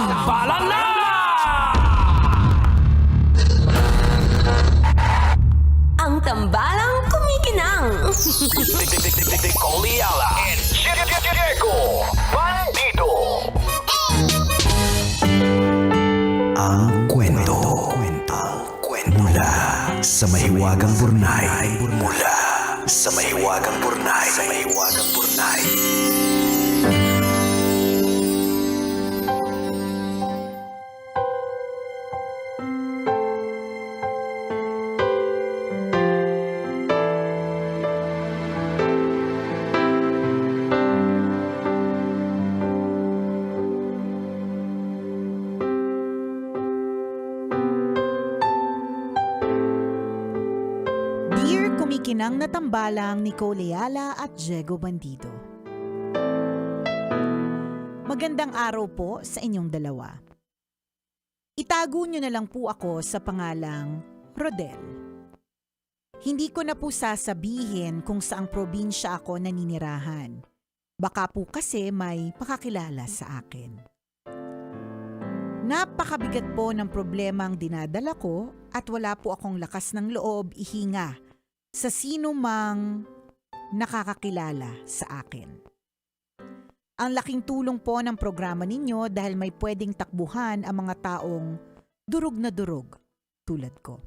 Tambalan na! Ang tambalang kumikinang. Coliala and Diego Bandido. Ang kwento. Mula sa mahiwagang burnay. Mula sa mahiwagang burnay. Dear kumikinang na tambalang ni Coliala at Diego Bandido. Magandang araw po sa inyong dalawa. Itago niyo na lang po ako sa pangalang Rodel. Hindi ko na po sasabihin kung saang probinsya ako naninirahan. Baka po kasi may makakilala sa akin. Napakabigat po ng problemang dinadala ko at wala po akong lakas ng loob ihinga sa sino mang nakakakilala sa akin. Ang laking tulong po ng programa ninyo dahil may pwedeng takbuhan ang mga taong durog na durog tulad ko.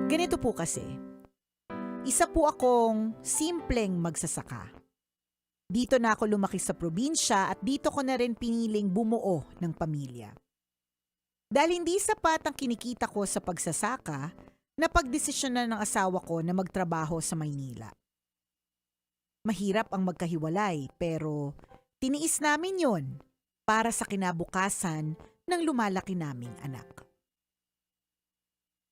Ganito po kasi, isa po akong simpleng magsasaka. Dito na ako lumaki sa probinsya at dito ko na rin piniling bumuo ng pamilya. Dahil hindi sapat ang kinikita ko sa pagsasaka, napagdesisyonan ng asawa ko na magtrabaho sa Maynila. Mahirap ang magkahiwalay pero tiniis namin yon para sa kinabukasan ng lumalaki naming anak.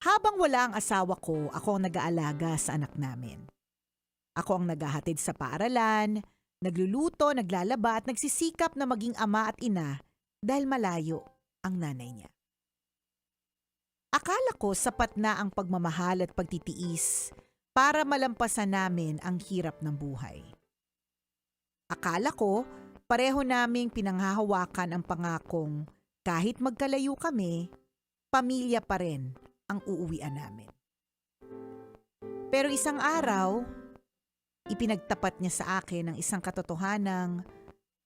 Habang wala ang asawa ko, ako ang nag-aalaga sa anak namin. Ako ang naghahatid sa paaralan, nagluluto, naglalaba at nagsisikap na maging ama at ina dahil malayo ang nanay niya. Akala ko sapat na ang pagmamahal at pagtitiis para malampasan namin ang hirap ng buhay. Akala ko pareho naming pinanghahawakan ang pangakong kahit magkalayo kami, pamilya pa rin ang uuwian namin. Pero isang araw, ipinagtapat niya sa akin ang isang katotohanang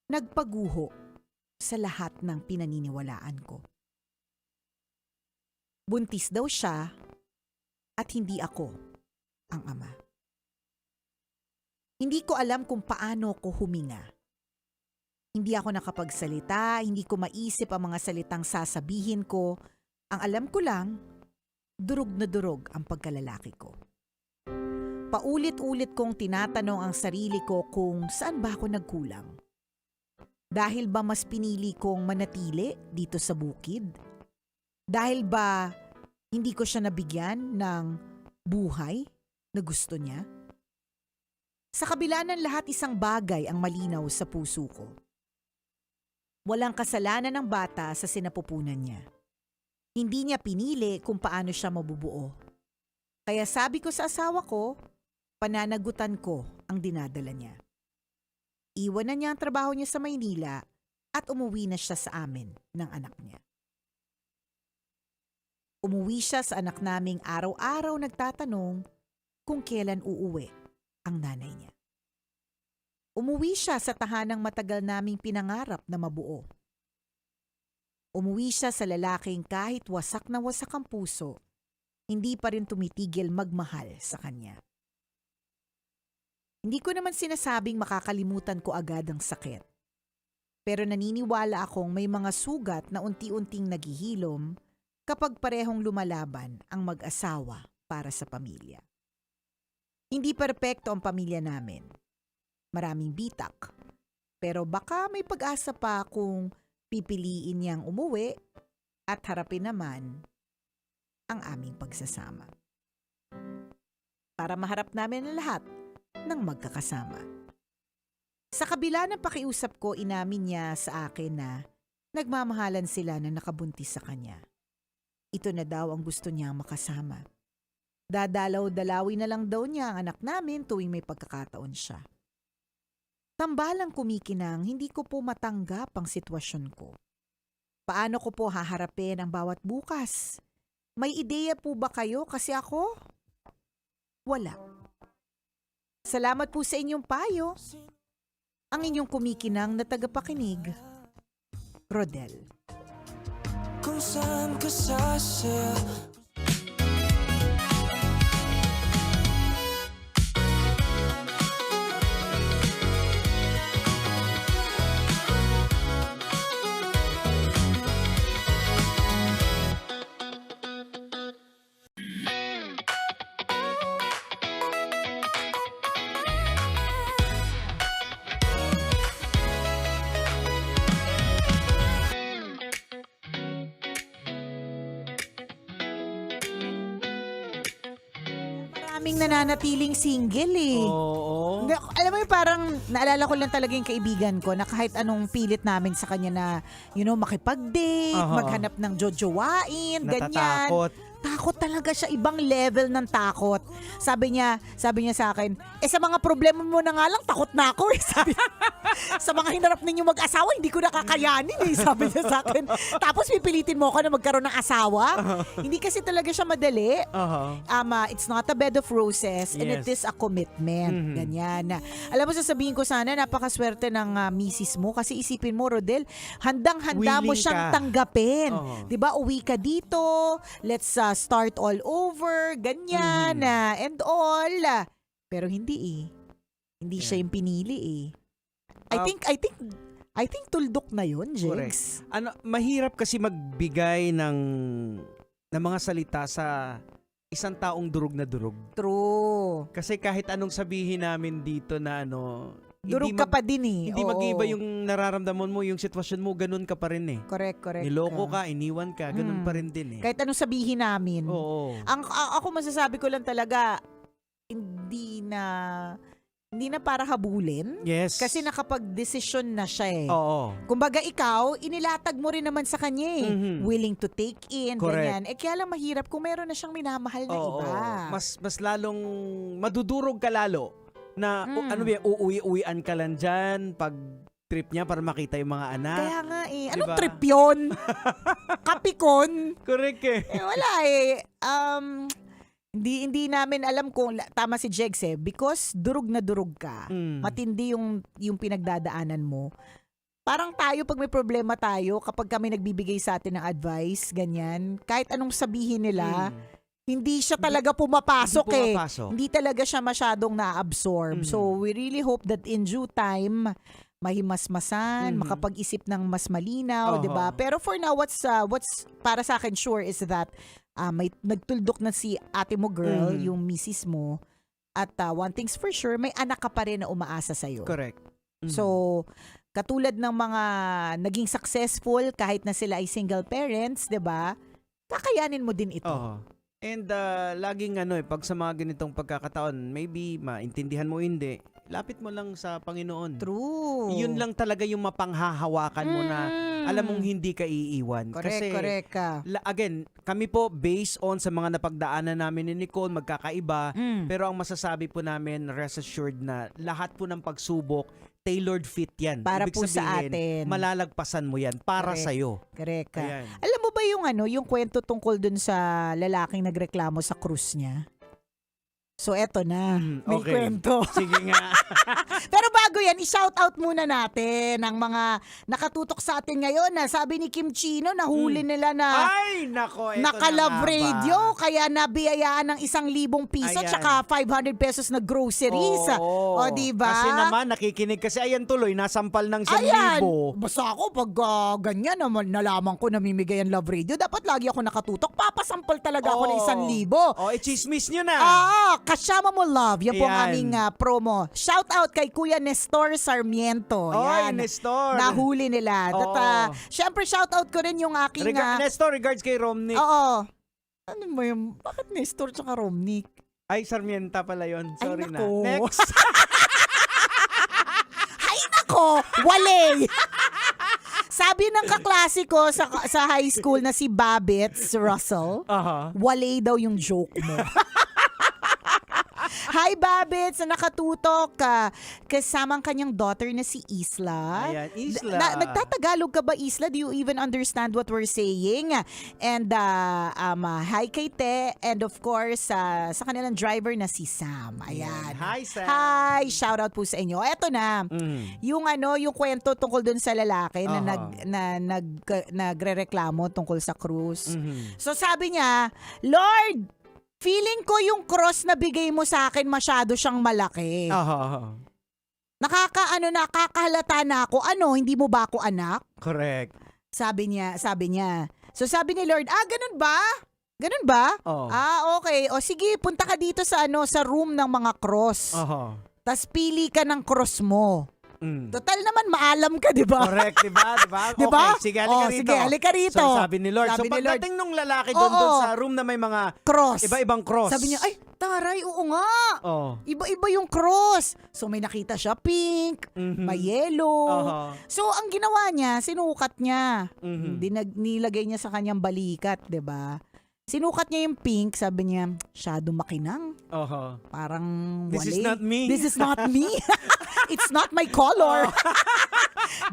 nagpaguho sa lahat ng pinaniniwalaan ko. Buntis daw siya at hindi ako ang ama. Hindi ko alam kung paano ko huminga. Hindi ako nakapagsalita, hindi ko maisip ang mga salitang sasabihin ko. Ang alam ko lang, durog na durog ang pagkalalaki ko. Paulit-ulit kong tinatanong ang sarili ko kung saan ba ako nagkulang. Dahil ba mas pinili kong manatili dito sa bukid? Dahil ba hindi ko siya nabigyan ng buhay na gusto niya? Sa kabila ng lahat, isang bagay ang malinaw sa puso ko. Walang kasalanan ng bata sa sinapupunan niya. Hindi niya pinili kung paano siya mabubuo. Kaya sabi ko sa asawa ko, pananagutan ko ang dinadala niya. Iwan na niya ang trabaho niya sa Maynila at umuwi na siya sa amin ng anak niya. Umuwi siya sa anak naming araw-araw nagtatanong kung kailan uuwi ang nanay niya. Umuwi siya sa tahanang matagal naming pinangarap na mabuo. Umuwi siya sa lalaking kahit wasak na wasak ang puso, hindi pa rin tumitigil magmahal sa kanya. Hindi ko naman sinasabing makakalimutan ko agad ang sakit. Pero naniniwala akong may mga sugat na unti-unting naghihilom kapag parehong lumalaban ang mag-asawa para sa pamilya. Hindi perpekto ang pamilya namin. Maraming bitak. Pero baka may pag-asa pa kung pipiliin niyang umuwi at harapin naman ang aming pagsasama. Para maharap namin ang lahat ng magkakasama. Sa kabila ng pakiusap ko, inamin niya sa akin na nagmamahalan sila na nakabuntis sa kanya. Ito na daw ang gusto niyang makasama. Dadalaw-dalawi na lang daw niya ang anak namin tuwing may pagkakataon siya. Tambalang kumikinang, hindi ko po matanggap ang sitwasyon ko. Paano ko po haharapin ang bawat bukas? May ideya po ba kayo? Kasi ako, wala. Salamat po sa inyong payo. Ang inyong kumikinang na tagapakinig, Rodel. Kung saan ka sasaya. Maraming nananatiling single eh. Oo. Alam mo yung parang naalala ko lang talaga yung kaibigan ko na kahit anong pilit namin sa kanya na, makipag-date, Aha. maghanap ng jojowain, ganyan. Natatakot. Takot talaga siya, ibang level ng takot. Sabi niya sa akin, sa mga problema mo na nga lang, takot na ako eh. Sabi, sa mga hinarap ninyo mag-asawa, hindi ko nakakayanin eh, sabi niya sa akin. Tapos pipilitin mo ako na magkaroon ng asawa. Hindi kasi talaga siya madali. It's not a bed of roses and it is Yes. a commitment. Mhm. Ganyan. Alam mo, sasabihin ko sana, napakaswerte ng misis mo kasi isipin mo, Rodel, handang-handa mo Willing siyang ka. tanggapin. Oo. 'Di ba? Uwi ka dito, let's start all over, ganyan, and all. Pero hindi eh. Hindi siya yung pinili eh. I think tuldok na yun, Jigs. Mahirap kasi magbigay ng mga salita sa isang taong durog na durog. True. Kasi kahit anong sabihin namin dito na Durog ka pa din eh. Hindi Oo. mag-iba yung nararamdaman mo, yung sitwasyon mo, ganun ka pa rin eh. Correct. Niloko ka, iniwan ka, ganun pa rin din eh. Kahit anong sabihin namin. Oo. Ako masasabi ko lang talaga, hindi na para habulin. Yes. Kasi nakapag-desisyon na siya eh. Oo. Kumbaga ikaw, inilatag mo rin naman sa kanya eh. Mhm. Willing to take in, Correct. ganyan. Kaya lang mahirap kung meron na siyang minamahal na Oo. iba. Mas lalong madudurog ka lalo na uuwi-uwian ka lang dyan pag trip niya para makita yung mga anak. Kaya nga eh. Anong Diba? trip yun? Kapikon? Correct eh. Wala eh. Hindi namin alam kung tama si Jegs eh. Because durog na durog ka. Matindi yung pinagdadaanan mo. Parang tayo, pag may problema tayo, kapag kami nagbibigay sa atin ng advice, ganyan, kahit anong sabihin nila, hindi siya talaga pumapasok Hindi eh. pumapasok. Hindi talaga siya masyadong na-absorb. So, we really hope that in due time, mahimasmasan, makapag-isip ng mas malinaw, 'di ba? Pero for now, what's para sa akin sure is that may nagtuldok na si ate mo girl, yung misis mo, at one thing's for sure, may anak ka pa rin na umaasa sa iyo. Correct. So, katulad ng mga naging successful kahit na sila ay single parents, 'di ba? Kakayanin mo din ito. Oo. And laging pag sa mga ganitong pagkakataon, maybe maintindihan mo hindi, lapit mo lang sa Panginoon. True. Yun lang talaga yung mapanghahawakan mo na alam mong hindi ka iiwan. Correct ka. Again, kami po based on sa mga napagdaanan namin ni Nicole, magkakaiba. Pero ang masasabi po namin, rest assured na lahat po ng pagsubok, tailored fit yan. Para Ibig po sa sabihin, atin. Malalagpasan mo yan para Correct. sa'yo. Correct ka. Ayan. Alam mo ba yung kwento tungkol dun sa lalaking nagreklamo sa cruise niya? So eto na, may okay. kwento. Sige nga. Pero bago yan, i-shoutout muna natin ang mga nakatutok sa atin ngayon na sabi ni Kim Chino, nahuli nila na Ay, nako. Eto naka-Love na nga ba? Radio, kaya nabiyayaan ng 1,000 piso Ayan. tsaka 500 pesos na groceries. Oo. O, diba? Kasi naman, nakikinig kasi ayan tuloy, nasampal ng 1,000. Ayan, basta ako pag ganyan naman nalaman ko namimigay ang Love Radio, dapat lagi ako nakatutok. Papasampal talaga ako ng 1,000. Chismis nyo na. Kasama mo love. Yan po ang Ayan. aming promo. Shout out kay Kuya Nestor Sarmiento. Oy, Yan. Nestor. Nahuli nila. Oo. Syempre shout out ko rin yung aking... Nestor, regards kay Romnick. Oo. Ano mo yung... Bakit Nestor tsaka Romnick? Ay, Sarmienta pala yun. Sorry na. nako. Next. Ay nako! Wale! Sabi ng kaklase ko sa high school na si Babitz Russell, Aha. wale daw yung joke mo. Hi, Babits, na nakatutok. Kasama ang kanyang daughter na si Isla. Ayan, Isla. Nagtatagalog ka ba, Isla? Do you even understand what we're saying? And hi kay Te. And of course, sa kanilang driver na si Sam. Ayan. Hi, Sam. Hi, shout out po sa inyo. Eto na. Yung kwento tungkol dun sa lalaki na nagrereklamo tungkol sa cruise. So sabi niya, Lord, feeling ko yung cross na bigay mo sa akin masyado siyang malaki. Nakakahalata na ako. Hindi mo ba ako anak? Correct. Sabi niya. So sabi ni Lord, ganun ba? Ganun ba? Oo. Okay. O sige, punta ka dito sa room ng mga cross. Tas pili ka ng cross mo. Total naman maalam ka, di ba? Correct, di ba? Diba? Okay, sige, halika rito. Sige, halika rito. So, sabi ni Lord. So, pagdating nung lalaki doon sa room na may mga cross. Iba-ibang cross. Sabi niya, ay, taray, oo nga. Oh. Iba-iba yung cross. So, may nakita siya pink, may yellow. So, ang ginawa niya, sinukat niya. Nilagay niya sa kanyang balikat, di ba? Sinukat niya yung pink, sabi niya, shadow makinang. Parang This is not me. This is not me. It's not my color.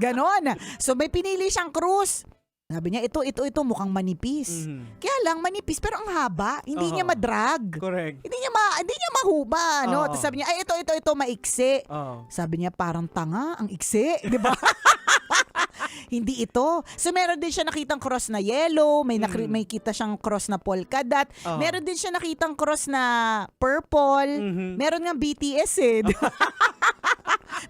Ganon. So may pinili siyang cruise. Sabi niya, ito, mukhang manipis. Kaya lang, manipis, pero ang haba. Hindi niya madrag. Correct. Hindi niya mahuba. No? Tapos sabi niya, ay, ito, maiksi. Sabi niya, parang tanga, ang iksi. Di ba? Hindi ito. So meron din siya nakitang cross na yellow, may kita siyang cross na polka dot. Meron din siya nakitang cross na purple. Meron nga BTS di ba?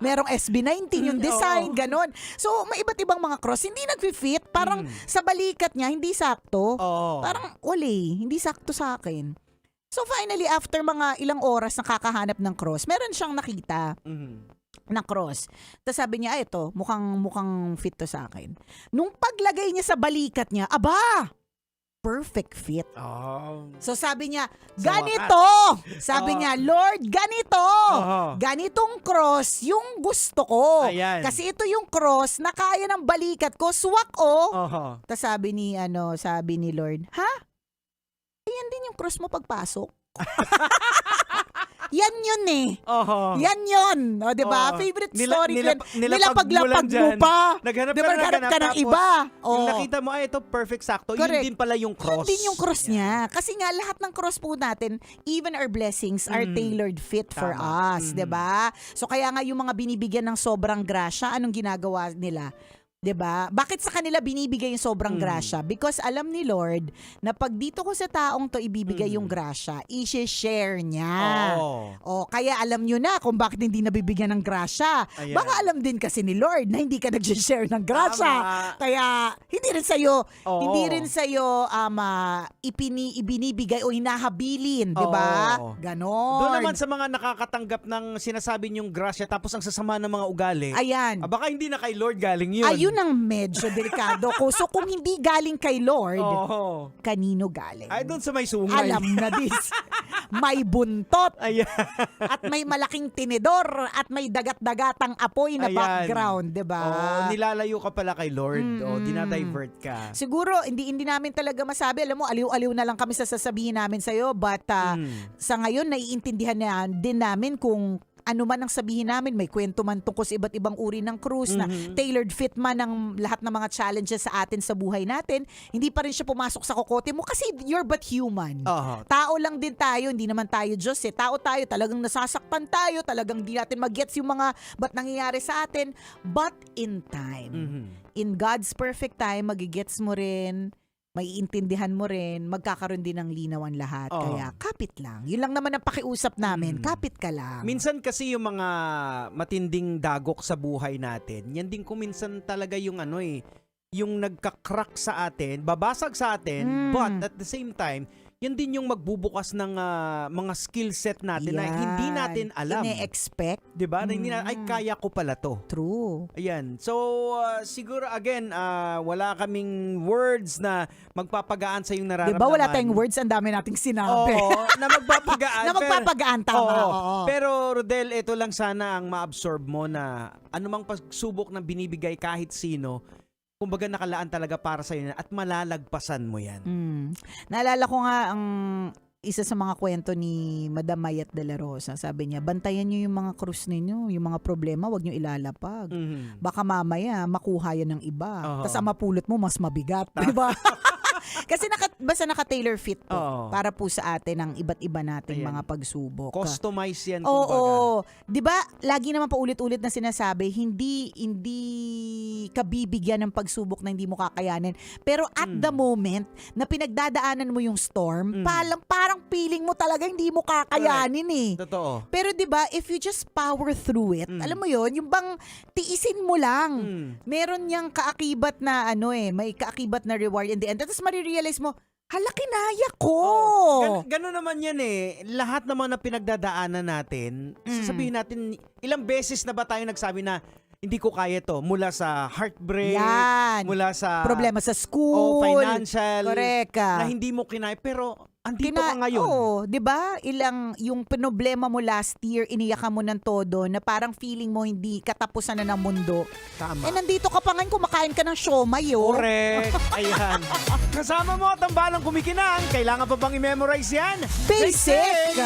Merong SB19 yung design, ganon. So may iba't ibang mga cross, hindi nagfi-fit, parang sa balikat niya hindi sakto. Parang hindi sakto sa akin. So finally, after mga ilang oras na kakahanap ng cross, meron siyang nakita na cross. Tapos sabi niya, ito, mukhang fit to sa akin. Nung paglagay niya sa balikat niya, perfect fit. So sabi niya, ganito! Sabi niya, Lord, ganito! Ganitong cross yung gusto ko. Ayan. Kasi ito yung cross na kaya ng balikat ko. Swak, Tapos sabi ni Lord, ayan din yung cross mo pagpasok. Yan yun Yan yun. O, diba? Favorite story ko. Nilapag-lapag mo pa. Naghanap ka ng iba. Yung nakita mo, ito perfect sakto. Correct. Yun din pala yung cross. Yun din yung cross niya. Kasi nga, lahat ng cross po natin, even our blessings are tailored fit for us. Diba? So, kaya nga yung mga binibigyan ng sobrang grasya, anong ginagawa nila? 'Di ba? Bakit sa kanila binibigay yung sobrang grasya? Because alam ni Lord na pag dito ko sa taong to ibibigay yung grasya, i-share niya. Kaya alam niyo na kung bakit hindi nabibigyan ng grasya. Ayan. Baka alam din kasi ni Lord na hindi ka nag-share ng grasya. Kaya hindi rin sa'yo ibinibigay o hinahabilin, 'di ba? Ganon. Doon naman sa mga nakakatanggap ng sinasabi niyong grasya tapos ang sasama ng mga ugali. Ayan. Baka hindi na kay Lord galing yun. Ayun ang medyo delikado ko. So kung hindi galing kay Lord, kanino galing? Ay, doon sa may sungay. Alam na this. May buntot. Ayan. At may malaking tinidor. At may dagat-dagatang apoy na background. Diba? Nilalayo ka pala kay Lord. Dinadivert ka. Siguro, hindi namin talaga masabi. Alam mo, aliw-aliw na lang kami sa sasabihin namin sa'yo. But sa ngayon, naiintindihan din namin kung ano man ang sabihin namin, may kwento man tungkol sa iba't ibang uri ng cruise na tailored fit man ang lahat ng mga challenges sa atin sa buhay natin, hindi pa rin siya pumasok sa kokote mo kasi you're but human. Tao lang din tayo, hindi naman tayo Diyos Tao tayo, talagang nasasaktan tayo, talagang di natin mag-gets yung mga ba't nangyayari sa atin. But in time, in God's perfect time, magigets mo rin, maiintindihan mo rin, magkakaroon din ng linawan lahat. Kaya kapit lang. Yun lang naman ang pakiusap namin. Kapit ka lang. Minsan kasi yung mga matinding dagok sa buhay natin, yan din kung minsan talaga yung yung nagka-crack sa atin, babasag sa atin, but at the same time, yan din yung magbubukas ng mga skill set natin na hindi natin alam. Ine-expect. Diba? Na hindi na, ay kaya ko pala to. True. Ayan. So, siguro again, wala kaming words na magpapagaan sa yung nararamdaman. Diba wala tayong words? Ang dami nating sinabi. Oo, na magpapagaan. Na magpapagaan, tama. Oo. Pero Rodel, ito lang sana ang ma-absorb mo na anumang pagsubok na binibigay kahit sino, kumbaga nakalaan talaga para sa'yo at malalagpasan mo yan. Naalala ko nga ang isa sa mga kwento ni Madam Mayat de la Rosa, sabi niya, bantayan niyo yung mga krus ninyo, yung mga problema, wag niyo ilalapag. Baka mamaya makuha yan ng iba. Oo. Tapos ang mapulot mo mas mabigat, di ba? Kasi basta naka-tailor fit po Oo. para po sa atin ang iba't iba nating Ayan. mga pagsubok. Customize yan, Oo, kumbaga. 'di ba? Lagi naman paulit-ulit na sinasabi, hindi ka bibigyan ng pagsubok na hindi mo kakayanin. Pero at the moment na pinagdadaanan mo yung storm, parang feeling mo talaga hindi mo kakayanin eh. Totoo. Pero 'di ba, if you just power through it, alam mo 'yon, yung bang tiisin mo lang. Meron niyang kaakibat na may kaakibat na reward in the end. Tapos marirealize mo, hala, kinaya ko. Gano'n naman yan eh. Lahat naman na pinagdadaanan natin, sasabihin natin, ilang beses na ba tayo nagsabi na hindi ko kaya to, mula sa heartbreak, Yan. mula sa Problema sa school. financial, Correct ka. na hindi mo kinaya, pero andito ka ngayon. Oo, 'di ba? Yung problema mo last year, iniyakan mo ng todo na parang feeling mo hindi katapusan na ng mundo. Tama. Eh nandito ka pa ngayon, kumakain ka ng siomay, oh. Correct. Ayan. Kasama mo at ang balang kumikinang. Kailangan pa bang i-memorize yan? Basic!